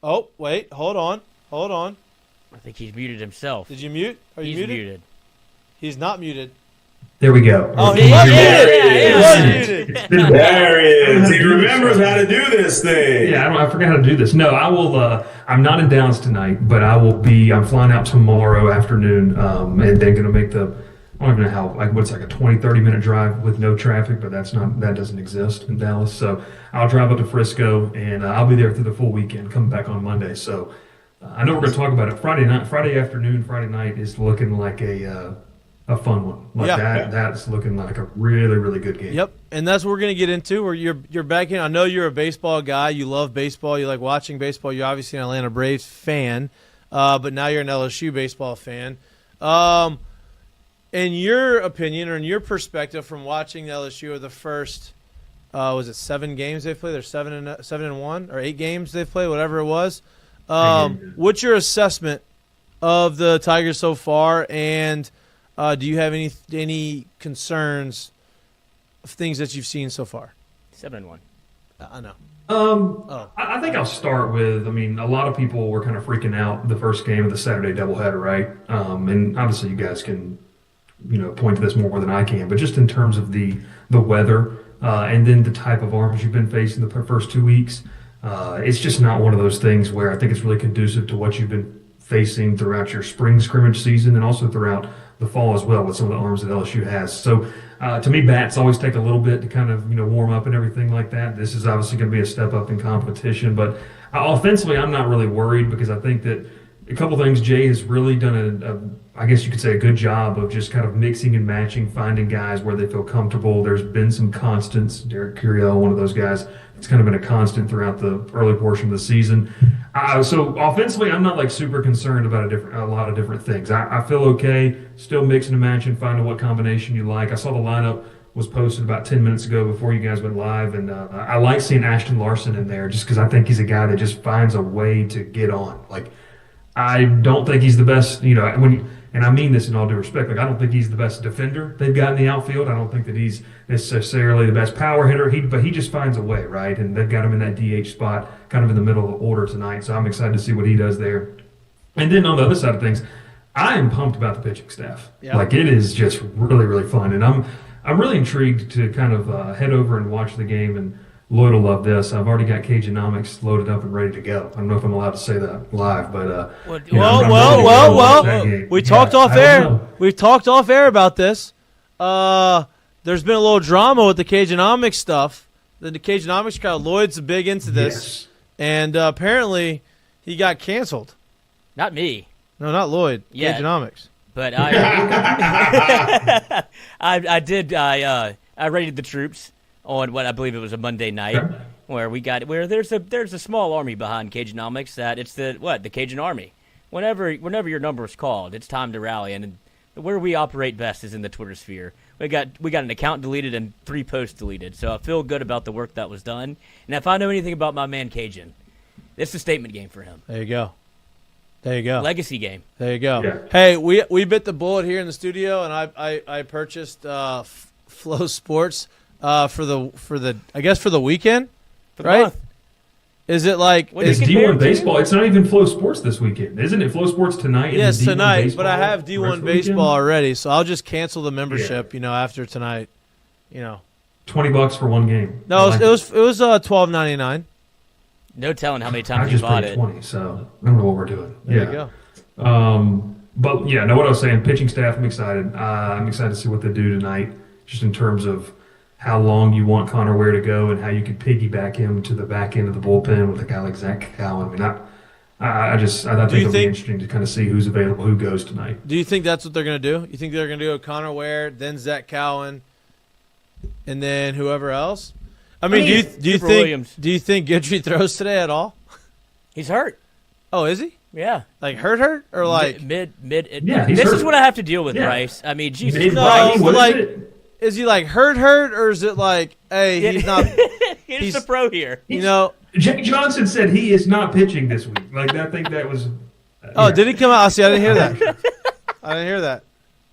Oh, wait. Hold on. I think he's muted himself. Did you mute? Are you He's muted? He's not muted. There we go. Oh, he was muted. There he is. He remembers how to do this thing. Yeah, I forgot how to do this. No, I will. I'm not in Dallas tonight, but I will be. I'm flying out tomorrow afternoon, and then going to make the. I don't even know how. What's like a 20, 30-minute drive with no traffic, but that doesn't exist in Dallas. So I'll drive up to Frisco, and I'll be there through the full weekend. Come back on Monday. So I know we're going to talk about it Friday afternoon, Friday night is looking like a fun one. That's looking like a really, really good game. Yep, and that's what we're going to get into. Where you're back in. I know you're a baseball guy. You love baseball. You like watching baseball. You're obviously an Atlanta Braves fan, but now you're an LSU baseball fan. In your opinion or in your perspective from watching the LSU, the first, was it 7 games they've played? They're 7-1 or 8 games they've played, whatever it was. What's your assessment of the Tigers so far, and do you have any concerns of things that you've seen so far? 7-1. I know. I think I'll start with, a lot of people were kind of freaking out the first game of the Saturday doubleheader, right? And obviously you guys can, point to this more than I can, but just in terms of the weather and then the type of arms you've been facing the first 2 weeks, it's just not one of those things where I think it's really conducive to what you've been facing throughout your spring scrimmage season and also throughout the fall as well with some of the arms that LSU has. So to me, bats always take a little bit to kind of warm up and everything like that. This is obviously going to be a step up in competition, but offensively, I'm not really worried because I think that a couple things Jay has really done I guess you could say a good job of just kind of mixing and matching, finding guys where they feel comfortable. There's been some constants. Derek Curiel, one of those guys, it's kind of been a constant throughout the early portion of the season. So offensively, I'm not like super concerned about a lot of different things. I feel okay, still mixing and matching, finding what combination you like. I saw the lineup was posted about 10 minutes ago before you guys went live, and I like seeing Ashton Larson in there just because I think he's a guy that just finds a way to get on. Like, I don't think he's the best, and I mean this in all due respect, I don't think he's the best defender they've got in the outfield. I don't think that he's necessarily the best power hitter, but he just finds a way, right? And they've got him in that DH spot, kind of in the middle of the order tonight, so I'm excited to see what he does there. And then on the other side of things, I am pumped about the pitching staff. Yeah. Like, it is just really, really fun, and I'm really intrigued to kind of head over and watch the game, and Lloyd will love this. I've already got Kinomics loaded up and ready to go. I don't know if I'm allowed to say that live, but we talked off air. We've talked off air about this. There's been a little drama with the Kinomics stuff. The Kinomics crowd, Lloyd's big into this, and apparently he got canceled. Not me. No, not Lloyd. Yeah. Kinomics. But I rated the troops on what I believe it was a Monday night, where there's a small army behind Kinomics that it's the Cajun Army. Whenever your number is called, it's time to rally, and where we operate best is in the Twitter sphere. We got an account deleted and 3 posts deleted, so I feel good about the work that was done. And if I know anything about my man Cajun, it's a statement game for him. There you go. Legacy game. There you go. Yeah. Hey, we bit the bullet here in the studio, and I purchased Flow Sports. For the weekend, right? Month. Is it like it's D1 baseball? It's not even Flow Sports this weekend, isn't it? Flow Sports tonight. Yes, tonight. But I have D1 baseball already, so I'll just cancel the membership. After tonight. $20 for one game. No, it was $12.99. No telling how many times you bought it. $20, so I don't know what we're doing. There you go. But yeah, what I was saying, pitching staff, I'm excited. I'm excited to see what they do tonight, just in terms of how long you want Connor Ware to go and how you could piggyback him to the back end of the bullpen with a guy like Zach Cowan. I think it'll be interesting to kind of see who's available, who goes tonight. Do you think that's what they're going to do? You think they're going to do Connor Ware, then Zach Cowan, and then whoever else? Do you think Gidry throws today at all? He's hurt. Oh, is he? Yeah. Like hurt or like mid? Yeah, this hurt. is what I have to deal with, Bryce. Jesus Christ. Is he like hurt, or is it like, hey, he's not? He's the pro here. Jake Johnson said he is not pitching this week. Like, I think that was. Did he come out? See, I didn't hear that. I didn't hear that.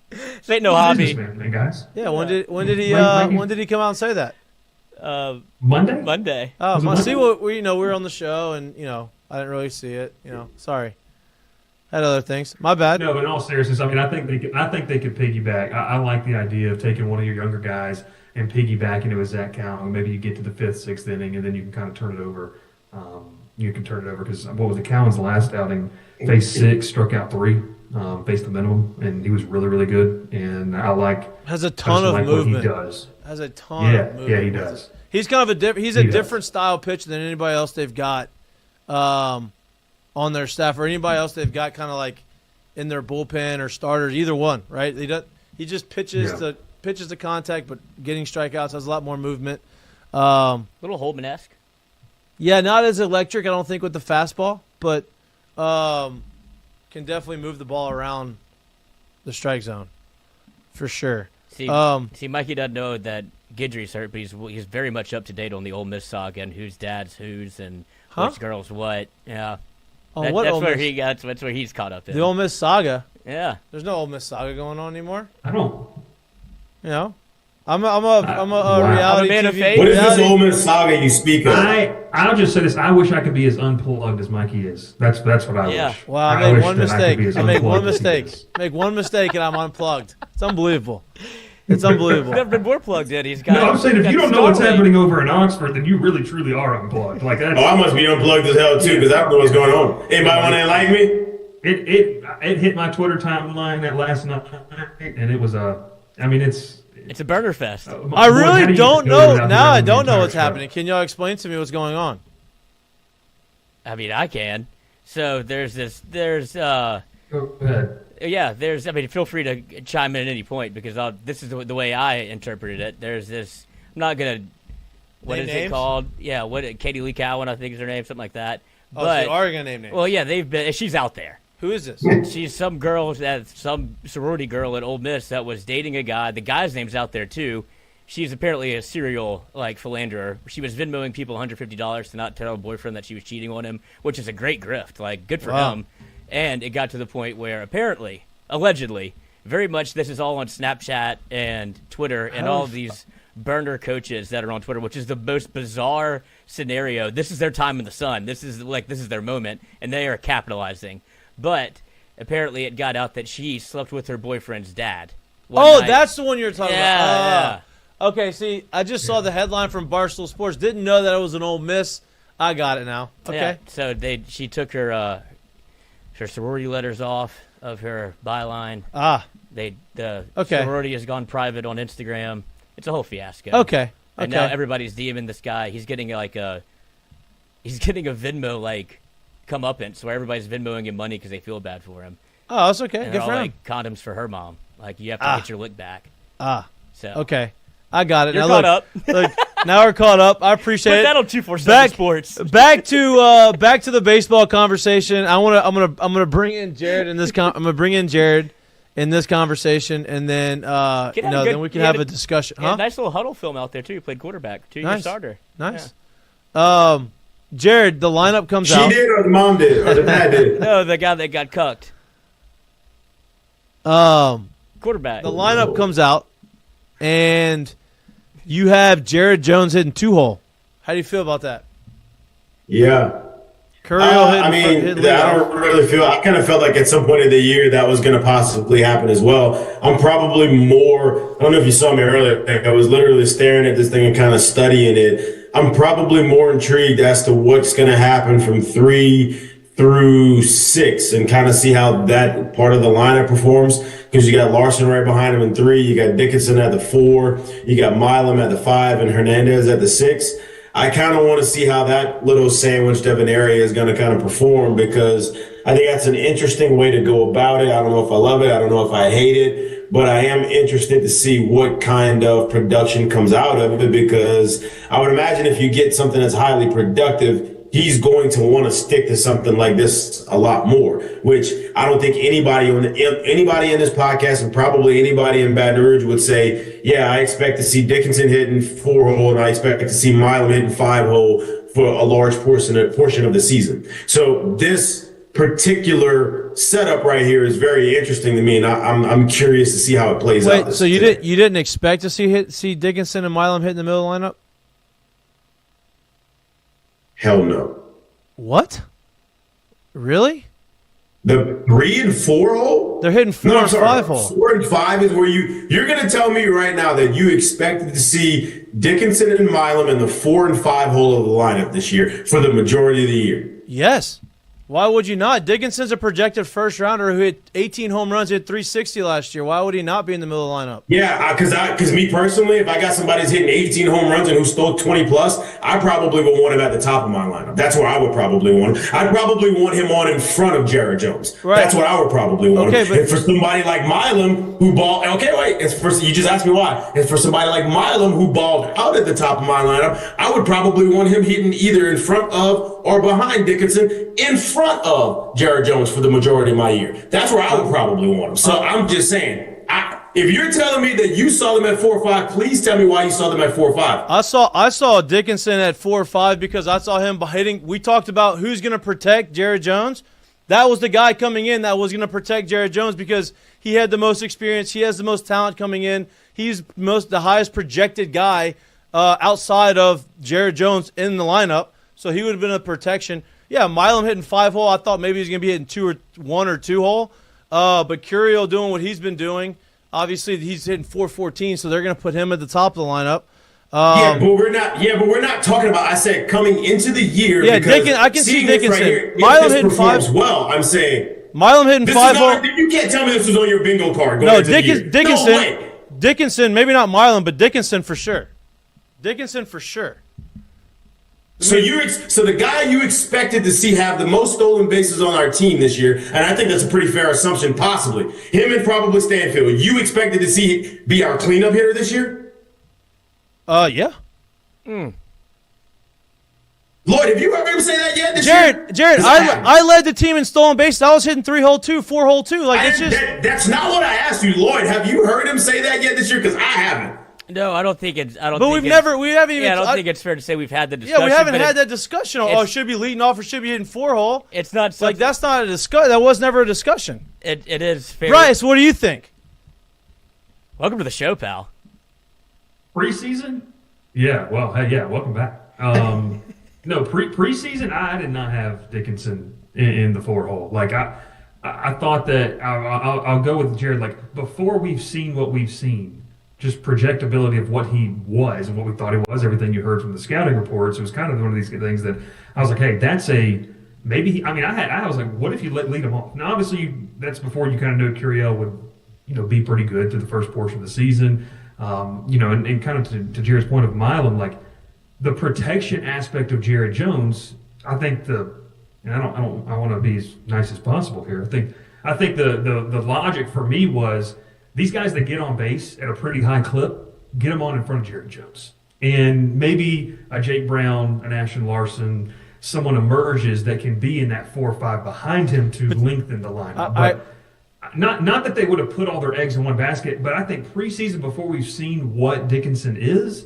This ain't no hobby, man, guys. Yeah. When did he come out and say that? Monday. Monday. Oh, see, we're on the show, and I didn't really see it. Sorry. Had other things. My bad. No, but in all seriousness, I mean, I think they could piggyback. I like the idea of taking one of your younger guys and piggybacking it with Zach Cowling. Maybe you get to the 5th, 6th inning, and then you can kind of turn it over. Because what was the Cowling's last outing? Faced 6, struck out 3, faced the minimum, and he was really, really good. And I like has a ton of movement. What he does. Has a ton of movement. Yeah, he does. He's kind of a different style pitcher than anybody else they've got on their staff or anybody else they've got kind of like in their bullpen or starters. Either one, right? He just pitches to contact, but getting strikeouts has a lot more movement. Little Holman-esque. Yeah, not as electric, I don't think, with the fastball, but can definitely move the ball around the strike zone for sure. See, Mikey doesn't know that Guidry's hurt, but he's very much up to date on the Ole Miss saga and whose dad's whose and which girl's what. Yeah, that's where he's caught up in. The Ole Miss saga. Yeah, there's no Ole Miss saga going on anymore. I don't. I'm a reality man of TV. faith. What is this Ole Miss saga you speak of? I'll just say this. I wish I could be as unplugged as Mikey is. That's what I wish. Well, I made one mistake. Make one mistake and I'm unplugged. It's unbelievable. It's unbelievable. He's never been more plugged in. He's got. No, I'm saying if you don't know what's happening over in Oxford, then you really truly are unplugged. Like that. Oh, I must be unplugged as hell too because I don't know what's going on. Anybody want to enlighten me? It hit my Twitter timeline that last night, and it was It's a burner fest. I really don't know. Now I don't know what's happening. Can y'all explain to me what's going on? I mean, I can. So Go ahead. Yeah, feel free to chime in at any point because this is the way I interpreted it. There's this. I'm not gonna. What is it called? Yeah, Katie Lee Cowan, I think is her name, something like that. But, so you are gonna name names. Well, yeah, she's out there. Who is this? She's some sorority girl at Ole Miss that was dating a guy. The guy's name's out there too. She's apparently a serial philanderer. She was Venmoing people $150 to not tell her boyfriend that she was cheating on him, which is a great grift. Good for him. And it got to the point where apparently, allegedly, very much this is all on Snapchat and Twitter and all of these burner coaches that are on Twitter, which is the most bizarre scenario. This is their time in the sun. This is their moment, and they are capitalizing. But apparently it got out that she slept with her boyfriend's dad. Night. That's the one you're talking about. Yeah. Okay, see, I just saw the headline from Barstool Sports. Didn't know that it was an Ole Miss. I got it now. Okay. Yeah, so she took her sorority letters off of her byline. The sorority has gone private on Instagram. It's a whole fiasco. Okay. And now everybody's DMing this guy. He's getting a Venmo comeuppance where everybody's Venmoing him money because they feel bad for him. Oh, that's okay. And Good for him. Condoms for her mom. You have to get your lick back. So okay. I got it. You're caught up. Look, now we're caught up. I appreciate it. Put that on 247 Sports. Back to the baseball conversation. I'm gonna bring in Jared in this. I'm gonna bring in Jared in this conversation, and then then we can have a discussion. Huh? Nice little huddle film out there too. You played quarterback, 2-year starter. Nice. Yeah. Jared, the lineup comes out. She did, or the mom did, or the dad did. No, the guy that got cucked. Quarterback. The lineup comes out, and you have Jared Jones hitting 2-hole. How do you feel about that? Yeah. I don't really feel. I kind of felt like at some point in the year that was going to possibly happen as well. I'm probably more. I don't know if you saw me earlier. I was literally staring at this thing and kind of studying it. I'm probably more intrigued as to what's going to happen from 3 through 6 and kind of see how that part of the lineup performs. Because you got Larson right behind him in 3, you got Dickinson at the 4, you got Milam at the 5, and Hernandez at the 6. I kind of want to see how that little sandwiched of an area is going to kind of perform because I think that's an interesting way to go about it. I don't know if I love it. I don't know if I hate it, but I am interested to see what kind of production comes out of it because I would imagine if you get something that's highly productive, he's going to want to stick to something like this a lot more, which I don't think anybody in this podcast and probably anybody in Baton Rouge would say, yeah, I expect to see Dickinson hitting 4-hole and I expect to see Milam hitting 5-hole for a large portion of the season. So this particular setup right here is very interesting to me, and I'm curious to see how it plays out. Wait, so you didn't expect to see Dickinson and Milam hit in the middle of the lineup? Hell no. What? Really? The 3 and 4 hole? They're hitting 4 and 5 hole. 4 and 5 is where you're going to tell me right now that you expected to see Dickinson and Milam in the 4 and 5 hole of the lineup this year for the majority of the year. Yes. Why would you not? Dickinson's a projected first rounder who hit 18 home runs, hit 360 last year. Why would he not be in the middle of the lineup? Yeah, because me personally, if I got somebody who's hitting 18 home runs and who stole 20 plus, I probably would want him at the top of my lineup. That's where I would probably want him. I'd probably want him on in front of Jared Jones. Right. That's what I would probably want him. And for somebody like Milam who balled, you just asked me why. And for somebody like Milam who balled out at the top of my lineup, I would probably want him hitting either in front of or behind Dickinson, in front of Jared Jones for the majority of my year. That's where I would probably want him. So I'm just saying, if you're telling me that you saw them at 4 or 5, please tell me why you saw them at 4 or 5. I saw Dickinson at 4 or 5 because I saw him hitting. We talked about who's going to protect Jared Jones. That was the guy coming in that was going to protect Jared Jones because he had the most experience. He has the most talent coming in. He's the highest projected guy outside of Jared Jones in the lineup. So he would have been a protection. Yeah, Milam hitting 5 hole. I thought maybe he was going to be hitting 1 or 2 hole. But Curiel doing what he's been doing. Obviously, he's hitting 414, so they're going to put him at the top of the lineup. But we're not talking about. I said coming into the year. Yeah, I can see Dickinson. Right here, Milam hitting 5. Well, I'm saying Milam hitting 5 hole. You can't tell me this was on your bingo card. No, Dickinson. Dickinson, maybe not Milam, but Dickinson for sure. Dickinson for sure. So the guy you expected to see have the most stolen bases on our team this year, and I think that's a pretty fair assumption, possibly him and probably Stanfield. You expected to see be our cleanup hitter this year? Yeah. Lloyd, have you heard him say that yet this year? Jared, I led the team in stolen bases. I was hitting 3 hole 2, 4 hole 2. That's not what I asked you, Lloyd. Have you heard him say that yet this year? Because I haven't. No, I don't think it's. I don't think it's fair to say we've had the discussion. Yeah, we haven't had that discussion. Should be leading off or should be hitting 4 hole. It's not like that's not a discussion. That was never a discussion. It is fair. Bryce, what do you think? Welcome to the show, pal. Preseason? Yeah. Well, hey, yeah. Welcome back. No, preseason, I did not have Dickinson in the 4 hole. Like I thought that I'll go with Jared. Like before we've seen what we've seen. Just projectability of what he was and what we thought he was, everything you heard from the scouting reports. It was kind of one of these things that I was like, hey, that's I was like, what if you lead him off? Now, obviously, that's before you kind of knew Curiel would, be pretty good through the first portion of the season. And kind of to Jared's point of Milam, like the protection aspect of Jared Jones, I think I want to be as nice as possible here. I think the logic for me was, these guys that get on base at a pretty high clip, get them on in front of Jared Jones. And maybe a Jake Brown, an Ashton Larson, someone emerges that can be in that 4 or 5 behind him to lengthen the lineup. But not that they would have put all their eggs in one basket, but I think preseason, before we've seen what Dickinson is,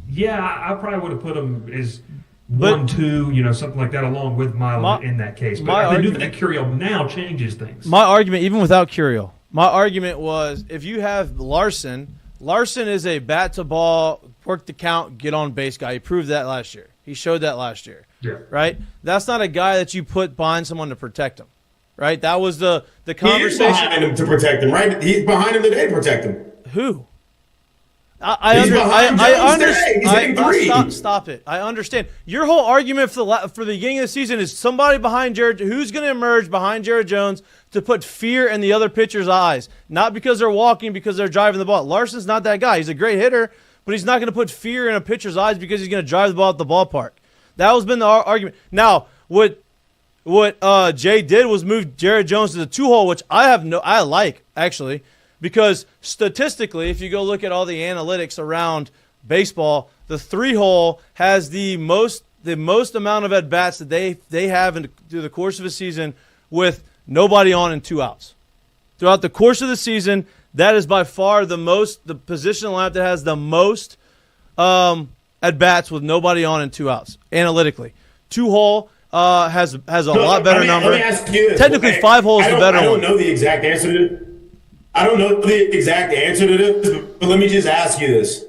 I probably would have put him as 1, 2, something like that, along with Milam in that case. But I do think Curiel now changes things. My argument, even without Curiel, my argument was if you have Larson is a bat-to-ball, work the count, get on base guy. He proved that last year. He showed that last year. Yeah. Right? That's not a guy that you put behind someone to protect him. Right? That was the conversation. He is behind him to protect him, right? He's behind him today to protect him. Who? Stop it. I understand. Your whole argument for the beginning of the season is somebody behind Jared. Who's going to emerge behind Jared Jones to put fear in the other pitcher's eyes? Not because they're walking, because they're driving the ball. Larson's not that guy. He's a great hitter, but he's not going to put fear in a pitcher's eyes because he's going to drive the ball at the ballpark. That has been the argument. Now, what Jay did was move Jared Jones to the 2 hole, which I like actually. Because statistically, if you go look at all the analytics around baseball, the 3 hole has the most amount of at bats that they have through the course of a season with nobody on and 2 outs. Throughout the course of the season, that is by far the position lineup that has the most at bats with nobody on and 2 outs. Analytically, 2 hole has a lot better number. Let me ask you this. Technically, 5 hole is the better one. I don't know the exact answer to this. I don't know the exact answer to this, but let me just ask you this.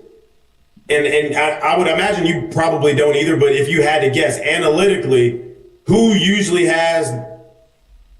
And I would imagine you probably don't either, but if you had to guess analytically, who usually has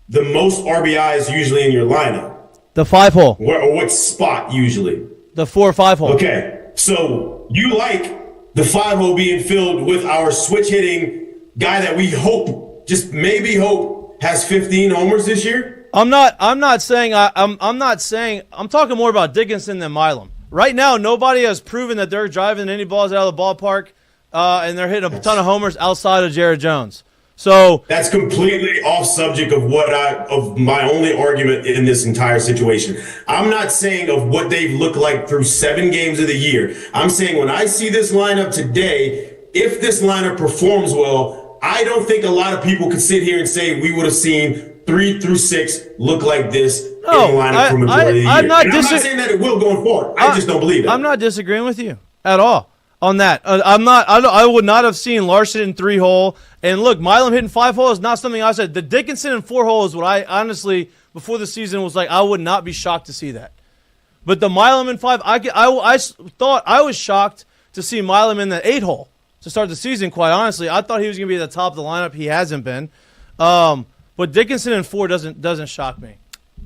the most RBIs usually in your lineup? The 5 hole. Or what spot usually? The 4 or 5 hole. Okay, so you like the 5 hole being filled with our switch hitting guy that we hope, just maybe hope, has 15 homers this year? I'm not saying I'm talking more about Dickinson than Milam. Right now, nobody has proven that they're driving any balls out of the ballpark, and they're hitting a ton of homers outside of Jared Jones. So that's completely off subject of my only argument in this entire situation. I'm not saying of what they've looked like through 7 games of the year. I'm saying when I see this lineup today, if this lineup performs well, I don't think a lot of people could sit here and say we would have seen 3 through 6 look like this in the lineup for majority of the year. I'm not saying that it will going forward. I just don't believe it. I'm not disagreeing with you at all on that. I would not have seen Larson in 3 hole. And look, Milam hitting 5 hole is not something I said. The Dickinson in 4 hole is what I honestly, before the season, was like, I would not be shocked to see that. But the Milam in 5, I thought I was shocked to see Milam in the 8 hole to start the season, quite honestly. I thought he was going to be at the top of the lineup. He hasn't been. But Dickinson in 4 doesn't shock me.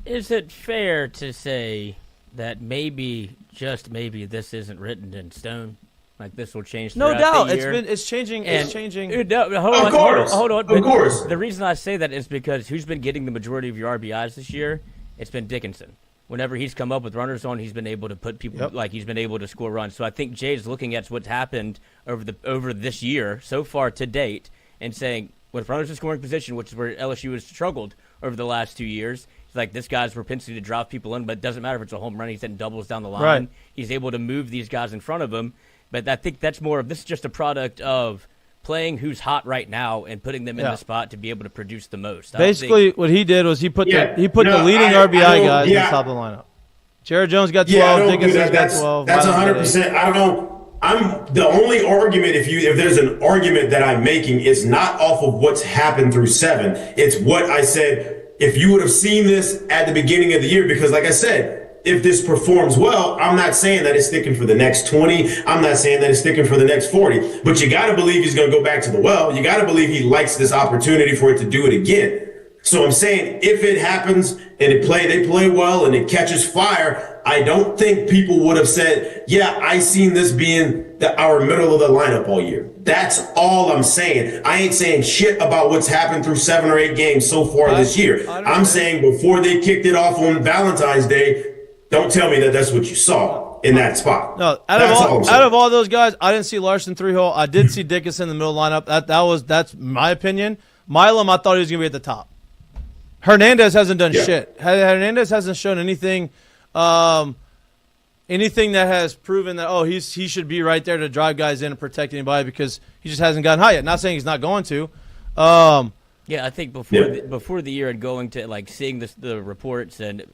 Is it fair to say that maybe, just maybe, this isn't written in stone? Like this will change throughout no doubt. the year? It's changing. It's changing. Hold on. Of course. The reason I say that is because who's been getting the majority of your RBIs this year? It's been Dickinson. Whenever he's come up with runners on, he's been able to put people he's been able to score runs. So I think Jay's looking at what's happened over this year so far to date and saying with runners in scoring position, which is where LSU has struggled over the last 2 years. It's like this guy's propensity to drop people in, but it doesn't matter if it's a home run. He's hitting doubles down the line. Right. He's able to move these guys in front of him. But I think that's more of this is just a product of playing who's hot right now and putting them in the spot to be able to produce the most. Basically, what he did was he put the leading RBI guys in the top of the lineup. Jared Jones got 12. Dickinson's got 12. That's 100%. I'm the only argument. If there's an argument that I'm making, it's not off of what's happened through 7. It's what I said. If you would have seen this at the beginning of the year, because like I said, if this performs well, I'm not saying that it's sticking for the next 20. I'm not saying that it's sticking for the next 40. But you got to believe he's going to go back to the well. You got to believe he likes this opportunity for it to do it again. So I'm saying if it happens and they play well and it catches fire, I don't think people would have said, yeah, I seen this being our middle of the lineup all year. That's all I'm saying. I ain't saying shit about what's happened through 7 or 8 games so far this year. I'm saying before they kicked it off on Valentine's Day, don't tell me that that's what you saw in that spot. No, out of all those guys, I didn't see Larson 3 hole. I did see Dickinson in the middle lineup. That's my opinion. Milam, I thought he was going to be at the top. Hernandez hasn't done shit. Hernandez hasn't shown anything that has proven that he should be right there to drive guys in and protect anybody because he just hasn't gotten high yet. Not saying he's not going to. I think before the year and going to seeing the reports and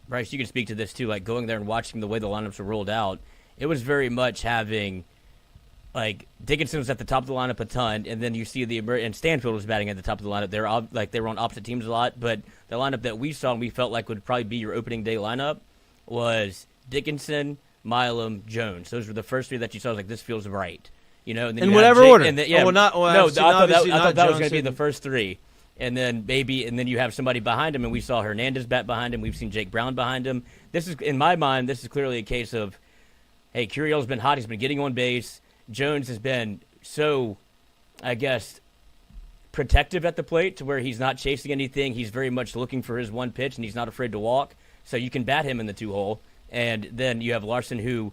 Bryce, you can speak to this too. Like going there and watching the way the lineups were rolled out, it was very much having Dickinson was at the top of the lineup a ton, and then you see and Stanfield was batting at the top of the lineup. They were on opposite teams a lot, but the lineup that we saw and we felt like would probably be your opening day lineup was Dickinson, Milam, Jones. Those were the first 3 that you saw. I was like, this feels right, And then in whatever order. I thought that was going to be the first 3. And then you have somebody behind him, and we saw Hernandez bat behind him. We've seen Jake Brown behind him. This is, in my mind, this is clearly a case of, hey, Curiel's been hot. He's been getting on base. Jones has been so, I guess, protective at the plate to where he's not chasing anything. He's very much looking for his one pitch, and he's not afraid to walk. So you can bat him in the 2 hole. And then you have Larson, who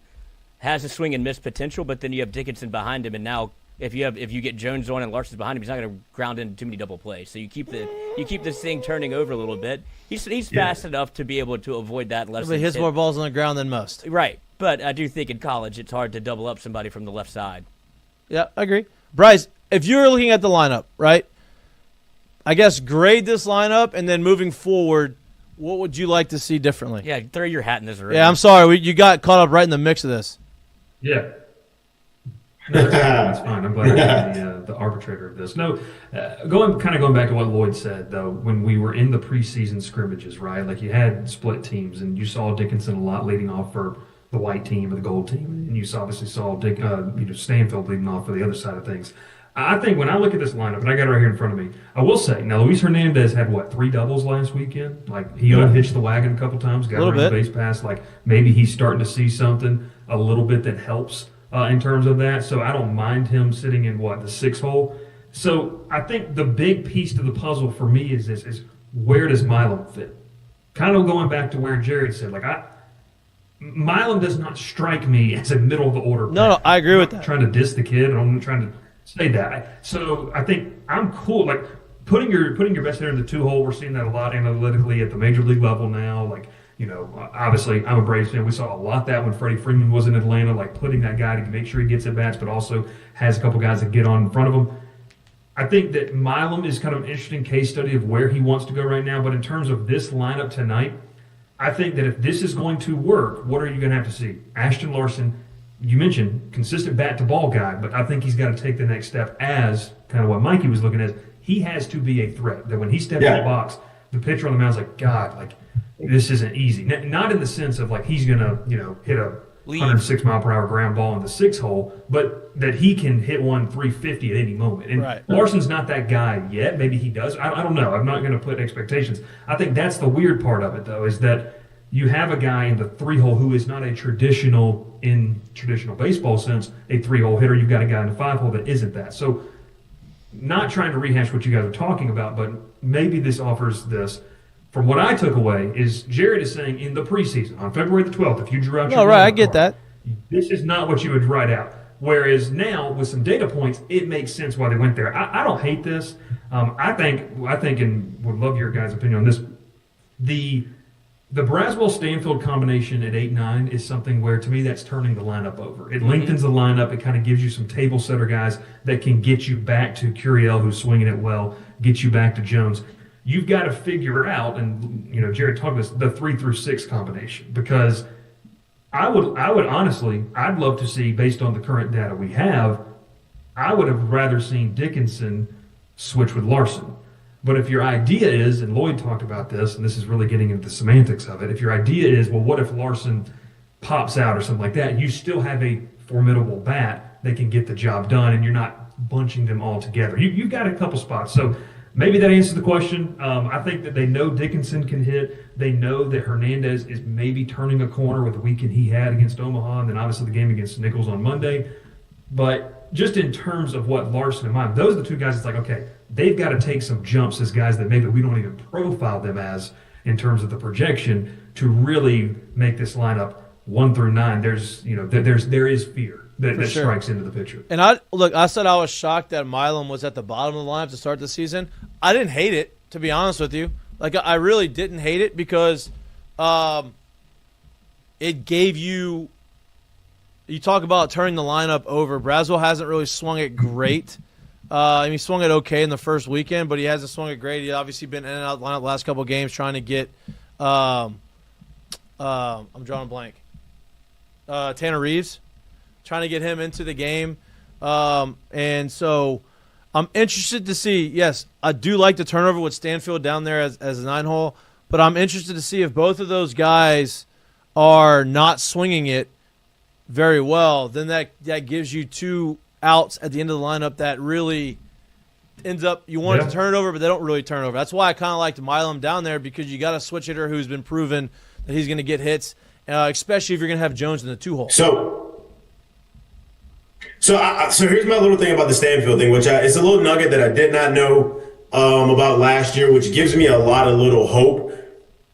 has a swing and miss potential, but then you have Dickinson behind him, and now if you get Jones on and Larson's behind him, he's not going to ground into too many double plays. So you keep this thing turning over a little bit. He's fast enough to be able to avoid that. But he hits more balls on the ground than most. Right, but I do think in college it's hard to double up somebody from the left side. Yeah, I agree. Bryce, if you're looking at the lineup, right? I guess grade this lineup and then moving forward, what would you like to see differently? Yeah, throw your hat in this already. Yeah, I'm sorry, you got caught up right in the mix of this. Yeah. No, that's fine. I'm glad you're the arbitrator of this. No, going back to what Lloyd said, though, when we were in the preseason scrimmages, right? Like you had split teams, and you saw Dickinson a lot leading off for the white team or the gold team, and you obviously saw Stanfield leading off for the other side of things. I think when I look at this lineup, and I got it right here in front of me, I will say, now Luis Hernandez had, 3 doubles last weekend? Like, he unhitched the wagon a couple times, got around the base pass. Like, maybe he's starting to see something a little bit that helps in terms of that. So I don't mind him sitting in, the 6th hole. So I think the big piece to the puzzle for me is this, is where does Milam fit? Kind of going back to where Jared said, Milam does not strike me as a middle of the order. No, I agree with that. I'm trying to diss the kid, and I'm trying to say that. So I think I'm cool. Like putting your best hitter in the 2-hole. We're seeing that a lot analytically at the major league level now. Like, obviously I'm a Braves fan. We saw a lot that when Freddie Freeman was in Atlanta, like putting that guy to make sure he gets at bats, but also has a couple guys that get on in front of him. I think that Milam is kind of an interesting case study of where he wants to go right now. But in terms of this lineup tonight, I think that if this is going to work, what are you going to have to see? Ashton Larson, you mentioned consistent bat-to-ball guy, but I think he's got to take the next step as kind of what Mikie was looking at. He has to be a threat. That when he steps in the box, the pitcher on the mound is like, God, this isn't easy. Not in the sense of he's going to hit a 106-mile-per-hour ground ball in the 6th hole, but that he can hit one 350 at any moment. And Larson's not that guy yet. Maybe he does. I don't know. I'm not going to put expectations. I think that's the weird part of it, though, is that you have a guy in the 3-hole who is not a traditional baseball sense, a 3-hole hitter. You've got a guy in the 5-hole that isn't that. So not trying to rehash what you guys are talking about, but maybe this offers this. From what I took away is Jared is saying in the preseason, on February the 12th, if you drew out your I get that. This is not what you would write out. Whereas now, with some data points, it makes sense why they went there. I don't hate this. I think, and would love your guys' opinion on this, the Braswell-Stanfield combination at 8-9 is something where, to me, that's turning the lineup over. It lengthens the lineup. It kind of gives you some table setter guys that can get you back to Curiel, who's swinging it well, get you back to Jones. You've got to figure out, and Jared talked about this, the 3 through 6 combination, because I would honestly, I'd love to see, based on the current data we have, I would have rather seen Dickinson switch with Larson. But if your idea is, and Lloyd talked about this, and this is really getting into the semantics of it, if your idea is, well, what if Larson pops out or something like that, you still have a formidable bat that can get the job done, and you're not bunching them all together. You've got a couple spots. So maybe that answers the question. I think that they know Dickinson can hit. They know that Hernandez is maybe turning a corner with the weekend he had against Omaha, and then obviously the game against Nichols on Monday. But just in terms of what Larson and Mine, those are the two guys. It's like, okay, they've got to take some jumps as guys that maybe we don't even profile them as in terms of the projection to really make this lineup 1 through 9. There is fear that strikes into the pitcher. And I said I was shocked that Milam was at the bottom of the lineup to start the season. I didn't hate it, to be honest with you. I really didn't hate it because it gave you – you talk about turning the lineup over. Braswell hasn't really swung it great. He swung it okay in the first weekend, but he hasn't swung it great. He's obviously been in and out of the lineup the last couple of games trying to get I'm drawing a blank. Tanner Reeves, trying to get him into the game. And so I'm interested to see, yes, I do like the turnover with Stanfield down there as a 9-hole, but I'm interested to see if both of those guys are not swinging it very well, then that gives you 2 outs at the end of the lineup that really ends up you want to turn it over, but they don't really turn it over. That's why I kind of liked Milam down there because you got a switch hitter who's been proven that he's going to get hits, especially if you're going to have Jones in the 2-hole. So here's my little thing about the Stanfield thing, which it's a little nugget that I did not know about last year, which gives me a lot of little hope.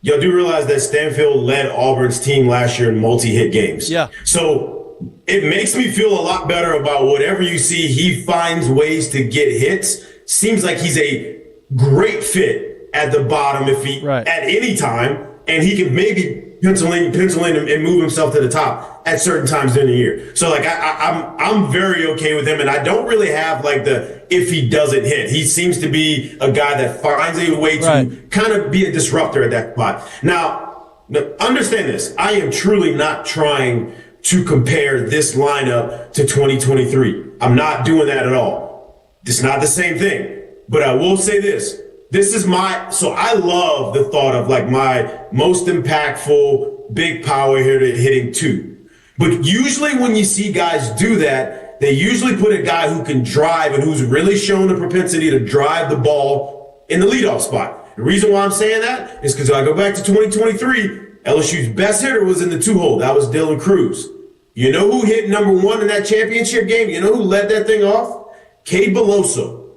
Y'all do realize that Stanfield led Auburn's team last year in multi-hit games. Yeah. So it makes me feel a lot better about whatever you see. He finds ways to get hits. Seems like he's a great fit at the bottom at any time, and he can maybe pencil in and move himself to the top at certain times during the year. So I'm very okay with him, and I don't really have if he doesn't hit. He seems to be a guy that finds a way to kind of be a disruptor at that spot. Now, understand this. I am truly not trying to compare this lineup to 2023. I'm not doing that at all. It's not the same thing. But I will say this. This is so I love the thought of my most impactful big power hitter hitting 2. But usually when you see guys do that, they usually put a guy who can drive and who's really shown the propensity to drive the ball in the leadoff spot. The reason why I'm saying that is because I go back to 2023, LSU's best hitter was in the 2-hole. That was Dylan Cruz. You know who hit number 1 in that championship game? You know who led that thing off? Cade Beloso,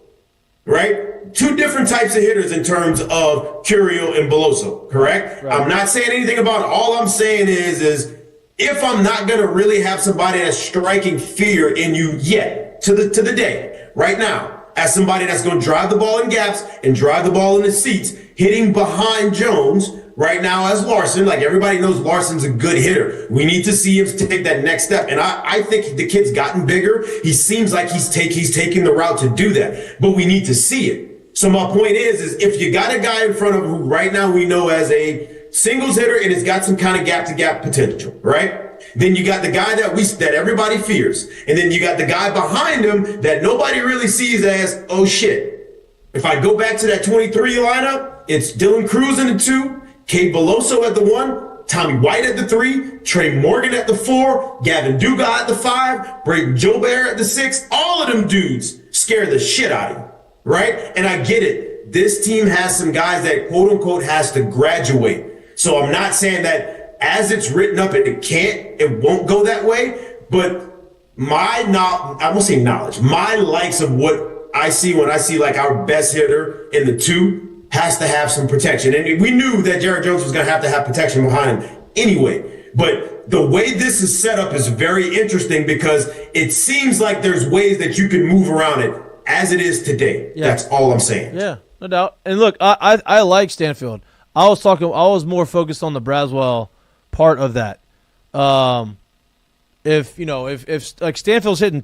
right? 2 different types of hitters in terms of Curiel and Beloso, correct? Right. I'm not saying anything about it. All I'm saying is if I'm not going to really have somebody that's striking fear in you yet to the day, right now, as somebody that's going to drive the ball in gaps and drive the ball in the seats, hitting behind Jones right now as Larson, like everybody knows Larson's a good hitter. We need to see him take that next step. And I think the kid's gotten bigger. He seems like he's taking the route to do that, but we need to see it. So my point is if you got a guy in front of him who right now we know as a singles hitter and has got some kind of gap-to-gap potential, right? Then you got the guy that everybody fears. And then you got the guy behind him that nobody really sees as, oh shit. If I go back to that 23 lineup, it's Dylan Cruz in the 2, Cade Beloso at the 1, Tommy White at the 3, Trey Morgan at the 4, Gavin Dugas at the 5, Braden Jobert at the 6. All of them dudes scare the shit out of you, right? And I get it. This team has some guys that quote unquote has to graduate. So I'm not saying that as it's written up, it won't go that way. But I won't say knowledge, my likes of what I see when I see like our best hitter in the 2 has to have some protection. And we knew that Jared Jones was going to have protection behind him anyway. But the way this is set up is very interesting because it seems like there's ways that you can move around it as it is today. Yeah. That's all I'm saying. Yeah, no doubt. And look, I like Stanfield. I was more focused on the Braswell part of that. If like Stanfield's hitting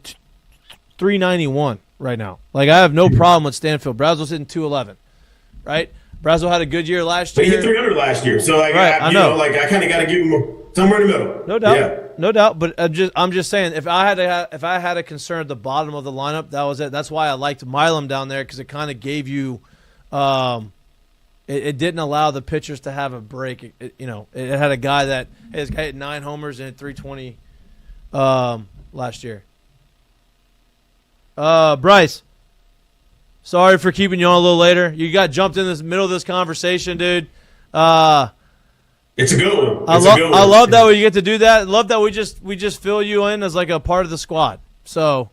391 right now, like I have no problem with Stanfield. Braswell's hitting 211, right? Braswell had a good year last year. He hit 300 last year, so like right, I know, I kind of got to give him somewhere in the middle. No doubt, yeah. No doubt. But I'm just saying, if I had a concern at the bottom of the lineup, that was it. That's why I liked Milam down there because it kind of gave you. It didn't allow the pitchers to have a break. It had a guy that has hit 9 homers and hit 320 last year. Bryce, sorry for keeping you on a little later. You got jumped in the middle of this conversation, dude. It's a good one. I love that we get to do that. I love that we just fill you in as like a part of the squad. So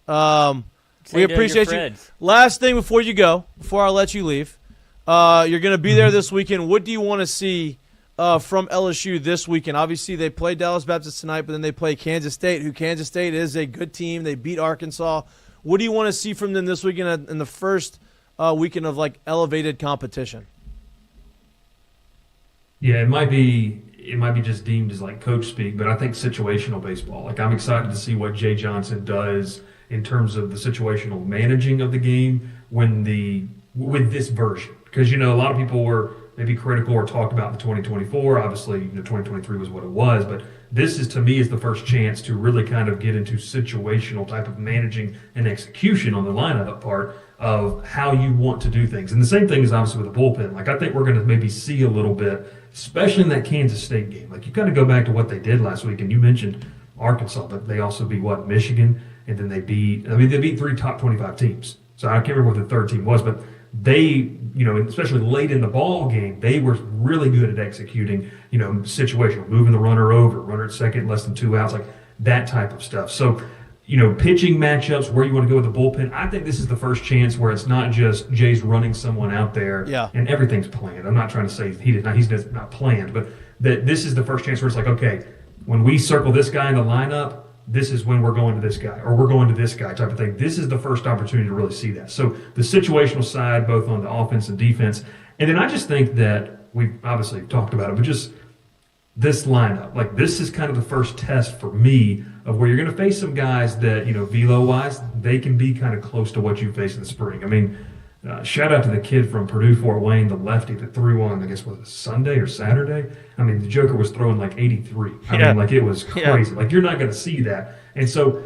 we appreciate you. Last thing before I let you leave. You're going to be there this weekend. What do you want to see from LSU this weekend? Obviously, they play Dallas Baptist tonight, but then they play Kansas State, who Kansas State is a good team. They beat Arkansas. What do you want to see from them this weekend in the first weekend of, like, elevated competition? Yeah, it might be just deemed as, like, coach speak, but I think situational baseball. Like, I'm excited to see what Jay Johnson does in terms of the situational managing of the game with this version. Because, a lot of people were maybe critical or talked about the 2024. Obviously, 2023 was what it was. But this is, to me, is the first chance to really kind of get into situational type of managing and execution on the lineup part of how you want to do things. And the same thing is obviously with the bullpen. Like, I think we're going to maybe see a little bit, especially in that Kansas State game. Like, you got to go back to what they did last week. And you mentioned Arkansas, but they also beat, Michigan? And then they beat 3 top 25 teams. So I can't remember what the third team was, but they, especially late in the ball game, they were really good at executing, situational, moving the runner over, runner at second, less than 2 outs, like that type of stuff. So, pitching matchups, where you want to go with the bullpen, I think this is the first chance where it's not just Jay's running someone out there and everything's planned. I'm not trying to say he's not planned, but that this is the first chance where it's like, okay, when we circle this guy in the lineup, this is when we're going to this guy, or we're going to this guy type of thing. This is the first opportunity to really see that. So the situational side, both on the offense and defense. And then I just think that we've obviously talked about it, but just this lineup, like this is kind of the first test for me of where you're going to face some guys that, velo-wise, they can be kind of close to what you face in the spring. I mean, shout out to the kid from Purdue, Fort Wayne, the lefty that threw on, I guess, was it Sunday or Saturday? I mean, the Joker was throwing like 83. I mean, like it was crazy. Yeah. Like you're not going to see that. And so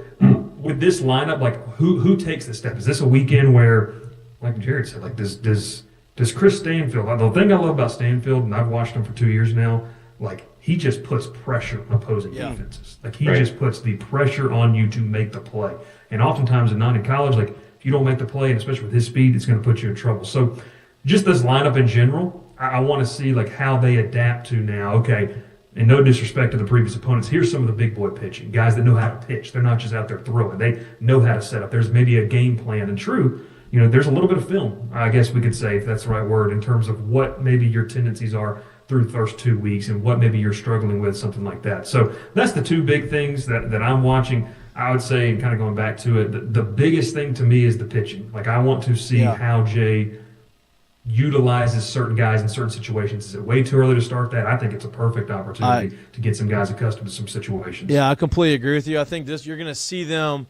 with this lineup, like who takes this step? Is this a weekend where, like Jared said, like does Chris Stanfield? The thing I love about Stanfield, and I've watched him for 2 years now, like he just puts pressure on opposing defenses. Like, he just puts the pressure on you to make the play. And oftentimes in college, like, if you don't make the play, and especially with his speed, it's going to put you in trouble. So just this lineup in general, I want to see, like, how they adapt to now. Okay, and no disrespect to the previous opponents, here's some of the big boy pitching, guys that know how to pitch. They're not just out there throwing. They know how to set up. There's maybe a game plan. And true, you know, there's a little bit of film, I guess we could say, if that's the right word, in terms of what maybe your tendencies are through the first 2 weeks and what maybe you're struggling with, something like that. So that's the two big things that I'm watching. I would say, and kind of going back to it, the biggest thing to me is the pitching. Like, I want to see how Jay utilizes certain guys in certain situations. Is it way too early to start that? I think it's a perfect opportunity to get some guys accustomed to some situations. Yeah, I completely agree with you. I think you're going to see them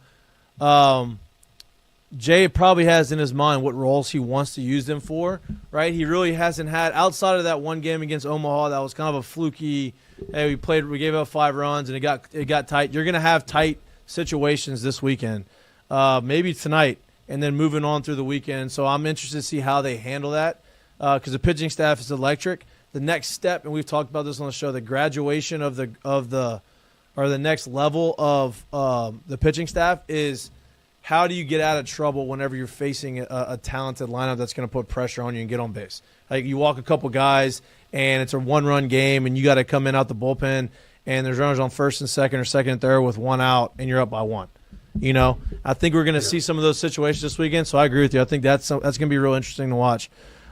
Jay probably has in his mind what roles he wants to use them for, right? He really hasn't had, outside of that one game against Omaha, that was kind of a fluky, hey, we gave up 5 runs and it got tight. You're going to have tight situations this weekend, maybe tonight, and then moving on through the weekend. So I'm interested to see how they handle that because the pitching staff is electric. The next step, and we've talked about this on the show, the graduation of the next level of the pitching staff is how do you get out of trouble whenever you're facing a talented lineup that's going to put pressure on you and get on base? Like, you walk a couple guys and it's a 1-run game and you got to come in out the bullpen and there's runners on first and second or second and third with 1 out and you're up by 1. You know, I think we're going to see some of those situations this weekend. So I agree with you. I think that's going to be real interesting to watch.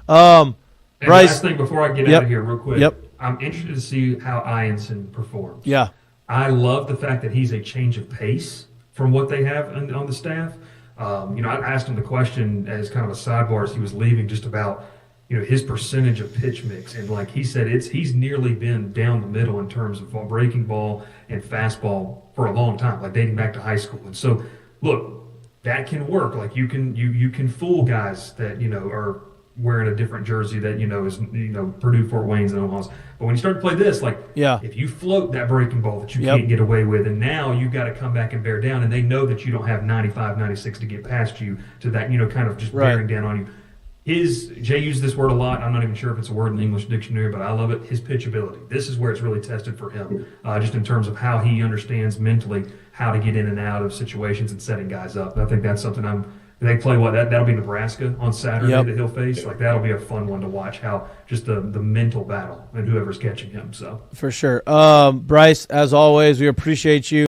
And Bryce, last thing before I get out of here real quick, Yep. I'm interested to see how Ianson performs. Yeah. I love the fact that he's a change of pace from what they have on the staff. You know, I asked him the question as kind of a sidebar as he was leaving just about, you know, his percentage of pitch mix. And like he said, he's nearly been down the middle in terms of breaking ball and fastball for a long time, like dating back to high school. And so, look, that can work. Like, you can fool guys that, you know, are wearing a different jersey that, you know, is, you know, Purdue, Fort Wayne's, and Omaha's. But when you start to play this, like, if you float that breaking ball that you can't get away with, and now you've got to come back and bear down, and they know that you don't have 95, 96 to get past you to that, you know, kind of just bearing down on you. Jay used this word a lot. I'm not even sure if it's a word in the English dictionary, but I love it. His pitchability. This is where it's really tested for him, just in terms of how he understands mentally how to get in and out of situations and setting guys up. I think that's something they play that'll be Nebraska on Saturday that he'll face. Like, that'll be a fun one to watch, how just the mental battle and whoever's catching him. So for sure. Bryce, as always, we appreciate you.